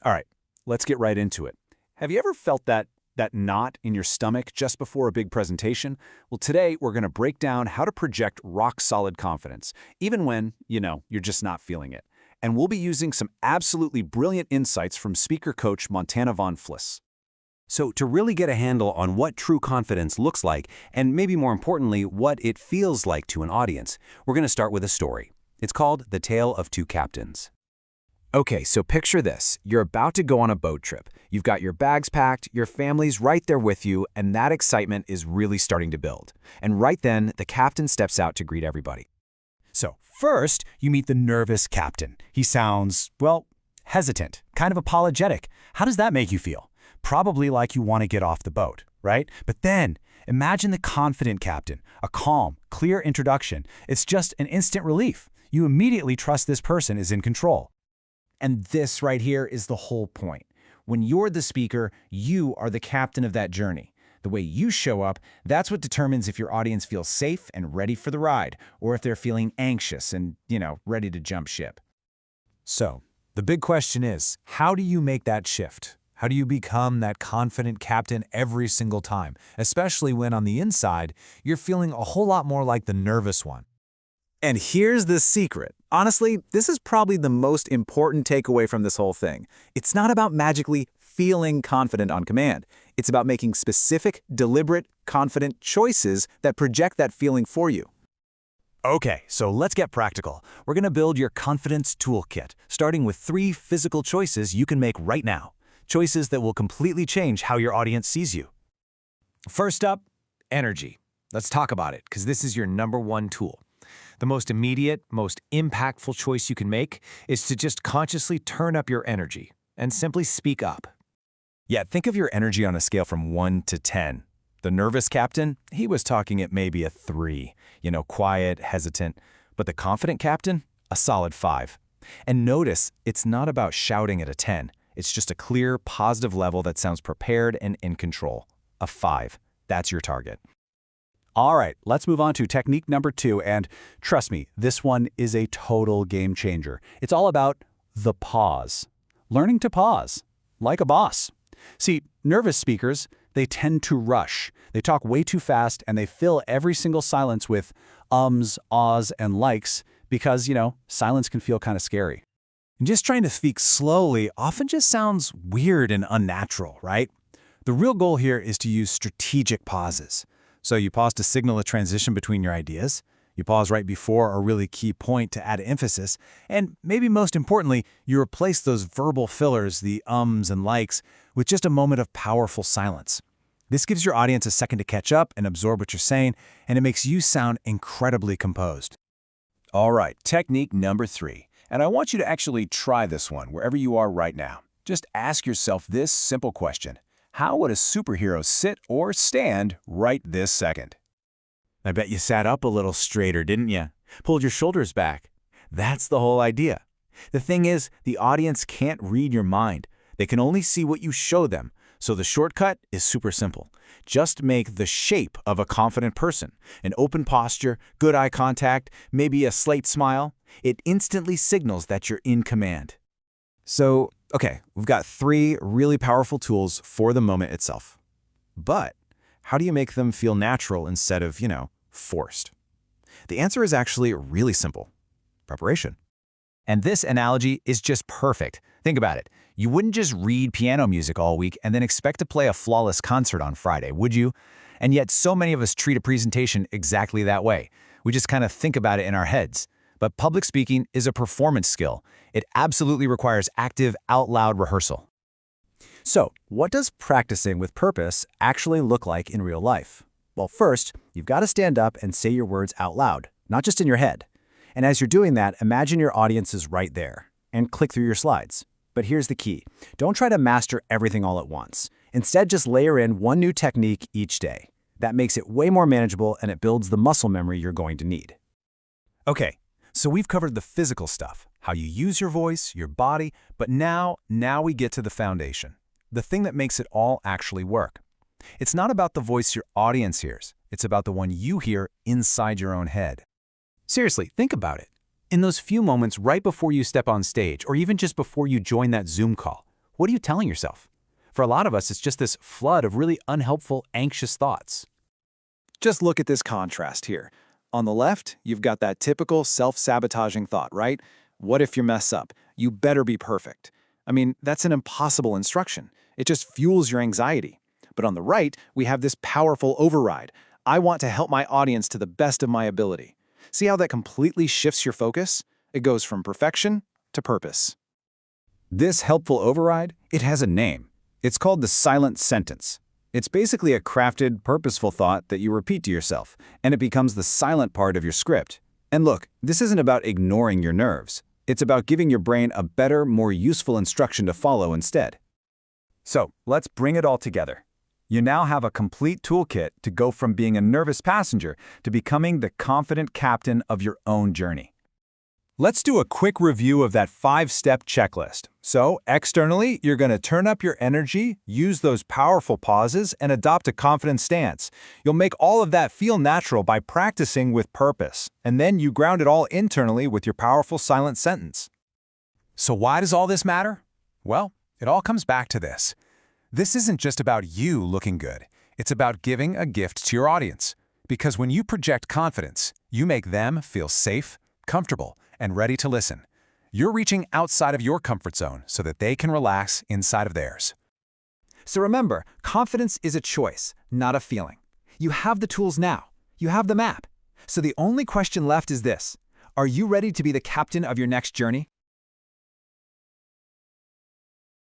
All right, let's get right into it. Have you ever felt that knot in your stomach just before a big presentation? Well, today we're going to break down how to project rock-solid confidence, even when, you're just not feeling it. And we'll be using some absolutely brilliant insights from speaker coach Montana Von Fliss. So to really get a handle on what true confidence looks like, and maybe more importantly, what it feels like to an audience, we're going to start with a story. It's called The Tale of Two Captains. Okay, so picture this. You're about to go on a boat trip. You've got your bags packed, your family's right there with you, and that excitement is really starting to build. And right then, the captain steps out to greet everybody. So first, you meet the nervous captain. He sounds, well, hesitant, kind of apologetic. How does that make you feel? Probably like you want to get off the boat, right? But then, imagine the confident captain, a calm, clear introduction. It's just an instant relief. You immediately trust this person is in control. And this right here is the whole point. When you're the speaker, you are the captain of that journey. The way you show up, that's what determines if your audience feels safe and ready for the ride, or if they're feeling anxious and, ready to jump ship. So, the big question is, how do you make that shift? How do you become that confident captain every single time, especially when on the inside, you're feeling a whole lot more like the nervous one? And here's the secret. Honestly, this is probably the most important takeaway from this whole thing. It's not about magically feeling confident on command. It's about making specific, deliberate, confident choices that project that feeling for you. Okay, so let's get practical. We're going to build your confidence toolkit, starting with 3 physical choices you can make right now. Choices that will completely change how your audience sees you. First up, energy. Let's talk about it, because this is your #1 tool. The most immediate, most impactful choice you can make is to just consciously turn up your energy and simply speak up. Yeah, think of your energy on a scale from 1 to 10. The nervous captain, he was talking at maybe a 3, quiet, hesitant. But the confident captain, a solid 5. And notice, it's not about shouting at a 10. It's just a clear, positive level that sounds prepared and in control. A 5. That's your target. All right, let's move on to technique number 2, and trust me, this one is a total game changer. It's all about the pause. Learning to pause, like a boss. See, nervous speakers, they tend to rush. They talk way too fast, and they fill every single silence with ums, ahs, and likes because, silence can feel kind of scary. And just trying to speak slowly often just sounds weird and unnatural, right? The real goal here is to use strategic pauses. So you pause to signal a transition between your ideas, you pause right before a really key point to add emphasis, and maybe most importantly, you replace those verbal fillers, the ums and likes, with just a moment of powerful silence. This gives your audience a second to catch up and absorb what you're saying, and it makes you sound incredibly composed. All right, technique number 3. And I want you to actually try this one wherever you are right now. Just ask yourself this simple question. How would a superhero sit or stand right this second? I bet you sat up a little straighter, didn't you? Pulled your shoulders back. That's the whole idea. The thing is, the audience can't read your mind. They can only see what you show them. So the shortcut is super simple. Just make the shape of a confident person. An open posture, good eye contact, maybe a slight smile. It instantly signals that you're in command. So, okay, we've got 3 really powerful tools for the moment itself. But how do you make them feel natural instead of, forced? The answer is actually really simple. Preparation. And this analogy is just perfect. Think about it. You wouldn't just read piano music all week and then expect to play a flawless concert on Friday, would you? And yet so many of us treat a presentation exactly that way. We just kind of think about it in our heads. But public speaking is a performance skill. It absolutely requires active, out-loud rehearsal. So, what does practicing with purpose actually look like in real life? Well, first, you've got to stand up and say your words out loud, not just in your head. And as you're doing that, imagine your audience is right there, and click through your slides. But here's the key. Don't try to master everything all at once. Instead, just layer in one new technique each day. That makes it way more manageable, and it builds the muscle memory you're going to need. Okay, so we've covered the physical stuff, how you use your voice, your body, but now we get to the foundation, the thing that makes it all actually work. It's not about the voice your audience hears. It's about the one you hear inside your own head. Seriously, think about it. In those few moments right before you step on stage, or even just before you join that Zoom call, What are you telling yourself? For a lot of us, it's just this flood of really unhelpful, anxious thoughts. Just look at this contrast here. On the left, you've got that typical self-sabotaging thought, right? What if you mess up? You better be perfect. I mean, that's an impossible instruction. It just fuels your anxiety. But on the right, we have this powerful override. I want to help my audience to the best of my ability. See how that completely shifts your focus? It goes from perfection to purpose. This helpful override, it has a name. It's called the silent sentence. It's basically a crafted, purposeful thought that you repeat to yourself, and it becomes the silent part of your script. And look, this isn't about ignoring your nerves. It's about giving your brain a better, more useful instruction to follow instead. So, let's bring it all together. You now have a complete toolkit to go from being a nervous passenger to becoming the confident captain of your own journey. Let's do a quick review of that 5-step checklist. So, externally, you're going to turn up your energy, use those powerful pauses, and adopt a confident stance. You'll make all of that feel natural by practicing with purpose. And then you ground it all internally with your powerful silent sentence. So why does all this matter? Well, it all comes back to this. This isn't just about you looking good. It's about giving a gift to your audience. Because when you project confidence, you make them feel safe, comfortable, and ready to listen. You're reaching outside of your comfort zone so that they can relax inside of theirs. So remember, confidence is a choice, not a feeling. You have the tools now. You have the map. So the only question left is this: are you ready to be the captain of your next journey?